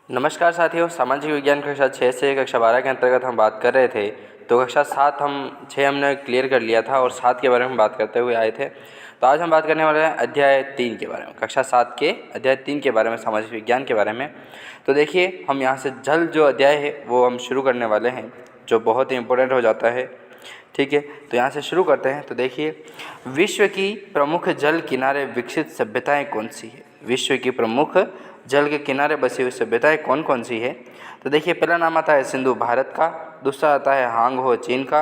नमस्कार साथियों, सामाजिक विज्ञान कक्षा 6 से कक्षा 12 के अंतर्गत हम बात कर रहे थे। तो कक्षा 7 हमने क्लियर कर लिया था और 7 के बारे में बात करते हुए आए थे। तो आज हम बात करने वाले हैं अध्याय 3 के बारे में, कक्षा 7 के अध्याय 3 के बारे में, सामाजिक विज्ञान के बारे में। तो देखिए, हम यहाँ से जल जो अध्याय है वो हम शुरू करने वाले हैं, जो बहुत ही इम्पोर्टेंट हो जाता है। ठीक है, तो यहाँ से शुरू करते हैं। तो देखिए, विश्व की प्रमुख जल किनारे विकसित सभ्यताएँ कौन सी है? विश्व की प्रमुख जल के किनारे बसी हुई सभ्यताएं कौन कौन सी है? तो देखिए, पहला नाम आता है सिंधु भारत का, दूसरा आता है हांग हो चीन का,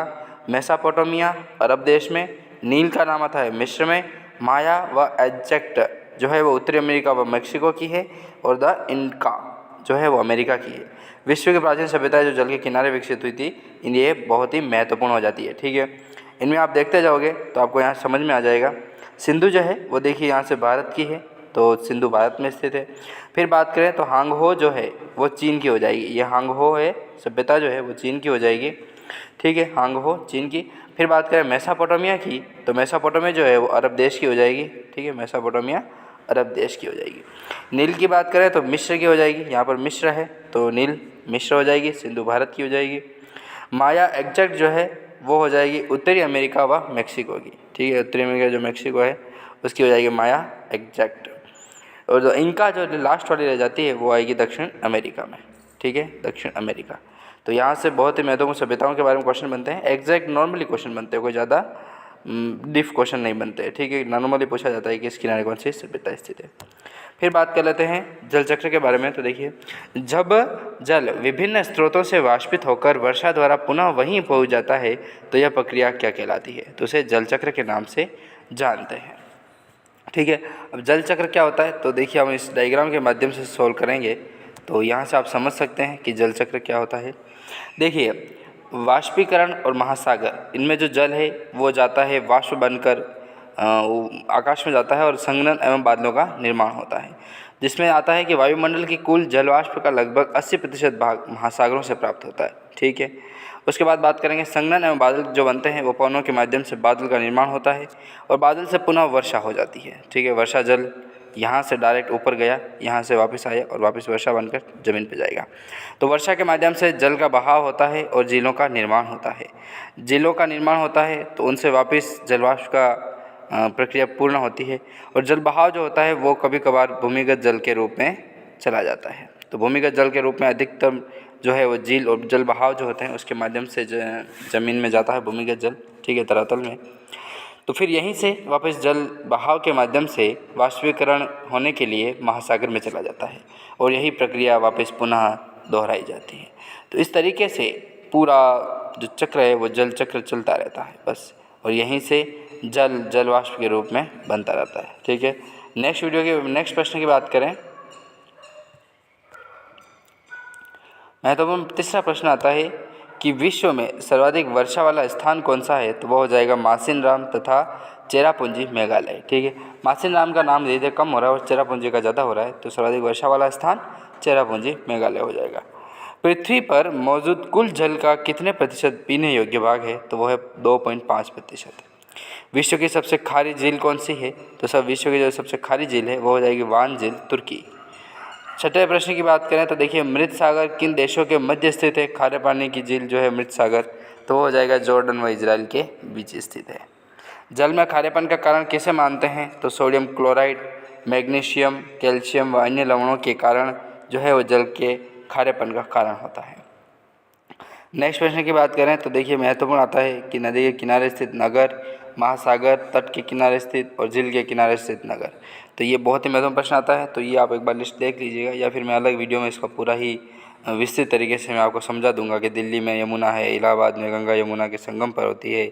मेसोपोटामिया अरब देश में, नील का नाम आता है मिस्र में, माया व एजैक्ट जो है वो उत्तरी अमेरिका व मेक्सिको की है, और द इनका जो है वो अमेरिका की है। विश्व की प्राचीन सभ्यताएं जो जल के किनारे विकसित हुई थी, ये बहुत ही महत्वपूर्ण हो जाती है। ठीक है, इनमें आप देखते जाओगे तो आपको यहाँ समझ में आ जाएगा। सिंधु जो है वो देखिए यहाँ से भारत की है, तो सिंधु भारत में स्थित है। फिर बात करें तो हांग हो जो है वो चीन की हो जाएगी। ये हांग हो है सभ्यता जो है वो चीन की हो जाएगी। ठीक है, हांग हो चीन की। फिर बात करें मेसोपोटामिया की, तो मेसोपोटामिया जो है वो अरब देश की हो जाएगी। ठीक है, मेसोपोटामिया अरब देश की हो जाएगी। नील की बात करें तो मिस्र की हो जाएगी। यहाँ पर मिस्र है तो नील मिस्र हो जाएगी, सिंधु भारत की हो जाएगी। माया एग्जैक्ट जो है वो हो जाएगी उत्तरी अमेरिका व मेक्सिको की। ठीक है, उत्तरी अमेरिका जो मेक्सिको है उसकी हो जाएगी माया एग्जैक्ट। और जो इनका जो लास्ट वाली रह जाती है वो आएगी दक्षिण अमेरिका में। ठीक है, दक्षिण अमेरिका। तो यहाँ से बहुत ही महत्वपूर्ण सभ्यताओं के बारे में क्वेश्चन बनते हैं। एग्जैक्ट नॉर्मली क्वेश्चन बनते हैं, कोई ज़्यादा डीप क्वेश्चन नहीं बनते हैं। ठीक है, नॉर्मली पूछा जाता है कि इस किनारे कौन सी सभ्यता स्थित है। फिर बात कर लेते हैं जल चक्र के बारे में। तो देखिए, जब जल विभिन्न स्रोतों से वाष्पित होकर वर्षा द्वारा पुनः वहीं पहुँच जाता है तो यह प्रक्रिया क्या कहलाती है? तो उसे जल चक्र के नाम से जानते हैं। ठीक है, अब जल चक्र क्या होता है? तो देखिए, हम इस डायग्राम के माध्यम से सॉल्व करेंगे तो यहाँ से आप समझ सकते हैं कि जल चक्र क्या होता है। देखिए, वाष्पीकरण और महासागर, इनमें जो जल है वो जाता है वाष्प बनकर आकाश में जाता है और संघनन एवं बादलों का निर्माण होता है, जिसमें आता है कि वायुमंडल की कुल जल वाष्प का लगभग 80% भाग महासागरों से प्राप्त होता है। ठीक है, उसके बाद बात करेंगे संघनन एवं बादल जो बनते हैं वो पवनों के माध्यम से बादल का निर्माण होता है और बादल से पुनः वर्षा हो जाती है। ठीक है, वर्षा जल यहाँ से डायरेक्ट ऊपर गया, यहाँ से वापस आया और वापस वर्षा बनकर ज़मीन पर जाएगा। तो वर्षा के माध्यम से जल का बहाव होता है और झीलों का निर्माण होता है। झीलों का निर्माण होता है तो उनसे वापस जलवाष्प का प्रक्रिया पूर्ण होती है और जल बहाव जो होता है वो कभी कभार भूमिगत जल के रूप में चला जाता है। तो भूमिगत जल के रूप में अधिकतम जो है वो झील और जल बहाव जो होते हैं उसके माध्यम से ज़मीन में जाता है भूमिगत जल। ठीक है, तलातल में। तो फिर यहीं से वापस जल बहाव के माध्यम से वाष्पीकरण होने के लिए महासागर में चला जाता है और यही प्रक्रिया वापस पुनः दोहराई जाती है। तो इस तरीके से पूरा जो चक्र है वो जल चक्र चलता रहता है बस, और यहीं से जल वाष्प के रूप में बनता रहता है। ठीक है, नेक्स्ट प्रश्न की बात करें। महत्वपूर्ण तीसरा प्रश्न आता है कि विश्व में सर्वाधिक वर्षा वाला स्थान कौन सा है? तो वो हो जाएगा मासिनराम तथा चेरापूंजी मेघालय। ठीक है, मासिनराम का नाम धीरे धीरे कम हो रहा है और चेरापूंजी का ज़्यादा हो रहा है, तो सर्वाधिक वर्षा वाला स्थान चेरापूंजी मेघालय हो जाएगा। पृथ्वी पर मौजूद कुल जल का कितने प्रतिशत पीने योग्य भाग है? तो वो है 2.5%। विश्व की सबसे खारी झील कौन सी है? तो विश्व की जो सबसे खारी झील है वो हो जाएगी वान झील, तुर्की। छठे प्रश्न की बात करें तो देखिए, मृत सागर किन देशों के मध्य स्थित है? खारे पानी की झील जो है मृत सागर, तो वो हो जाएगा जॉर्डन व इजराइल के बीच स्थित है। जल में खारेपन का कारण किसे मानते हैं? तो सोडियम क्लोराइड, मैग्नीशियम, कैल्शियम व अन्य लवणों के कारण जो है वो जल के खारेपन का कारण होता है। नेक्स्ट प्रश्न की बात करें तो देखिए, महत्वपूर्ण आता है कि नदी के किनारे स्थित नगर, महासागर, तट के किनारे स्थित और झील के किनारे स्थित नगर। तो ये बहुत ही महत्वपूर्ण प्रश्न आता है, तो ये आप एक बार लिस्ट देख लीजिएगा या फिर मैं अलग वीडियो में इसका पूरा ही विस्तृत तरीके से मैं आपको समझा दूंगा कि दिल्ली में यमुना है, इलाहाबाद में गंगा यमुना के संगम पर होती है,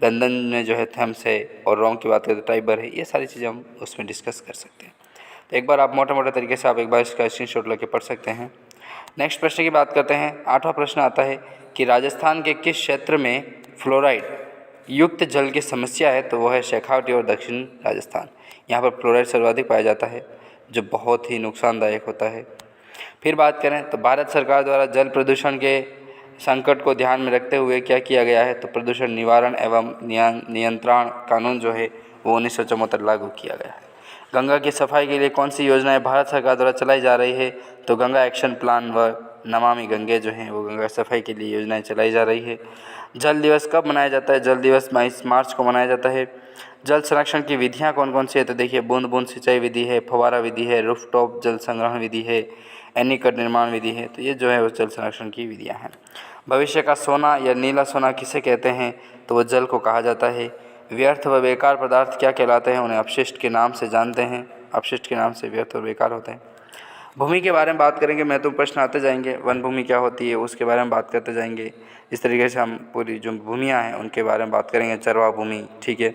लंदन में जो है थेम्स है, और रोम की बात करें तो टाइबर है। ये सारी चीज़ें हम उसमें डिस्कस कर सकते हैं। तो एक बार आप मोटे तरीके से आप एक बार इसका स्क्रीनशॉट लेके पढ़ सकते हैं। नेक्स्ट प्रश्न की बात करते हैं। 8वां प्रश्न आता है कि राजस्थान के किस क्षेत्र में फ्लोराइड युक्त जल की समस्या है? तो वो है शेखावटी और दक्षिण राजस्थान। यहाँ पर फ्लोराइड सर्वाधिक पाया जाता है जो बहुत ही नुकसानदायक होता है। फिर बात करें तो भारत सरकार द्वारा जल प्रदूषण के संकट को ध्यान में रखते हुए क्या किया गया है? तो प्रदूषण निवारण एवं नियंत्रण कानून जो है वो 1974 लागू किया गया है। गंगा की सफाई के लिए कौन सी योजनाएं भारत सरकार द्वारा चलाई जा रही है? तो गंगा एक्शन प्लान व नमामि गंगे जो हैं वो गंगा सफाई के लिए योजनाएं चलाई जा रही है। जल दिवस कब मनाया जाता है? जल दिवस 22 मार्च को मनाया जाता है। जल संरक्षण की विधियाँ कौन कौन सी है? तो देखिए, बूंद बूंद सिंचाई विधि है, फव्वारा विधि है, रूफटॉप जल संग्रहण विधि है, एनीकट निर्माण विधि है। तो ये जो है वो जल संरक्षण की विधियाँ हैं। भविष्य का सोना या नीला सोना किसे कहते हैं? तो वो जल को कहा जाता है। व्यर्थ व बेकार पदार्थ क्या कहलाते हैं? उन्हें अपशिष्ट के नाम से जानते हैं। अपशिष्ट के नाम से व्यर्थ और बेकार होते हैं। भूमि के बारे में बात करेंगे, महत्वपूर्ण प्रश्न आते जाएंगे। वन भूमि क्या होती है उसके बारे में बात करते जाएंगे। इस तरीके से हम पूरी जो भूमियाँ हैं उनके बारे में बात करेंगे। चरवा भूमि, ठीक है।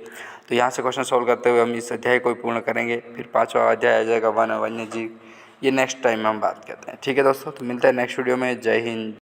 तो यहाँ से क्वेश्चन सॉल्व करते हुए हम इस अध्याय को पूर्ण करेंगे। फिर 5वां अध्याय आ जाएगा वन वन्य जीव। ये नेक्स्ट टाइम हम बात करते हैं, ठीक है दोस्तों। तो मिलते हैं नेक्स्ट वीडियो में। जय हिंद।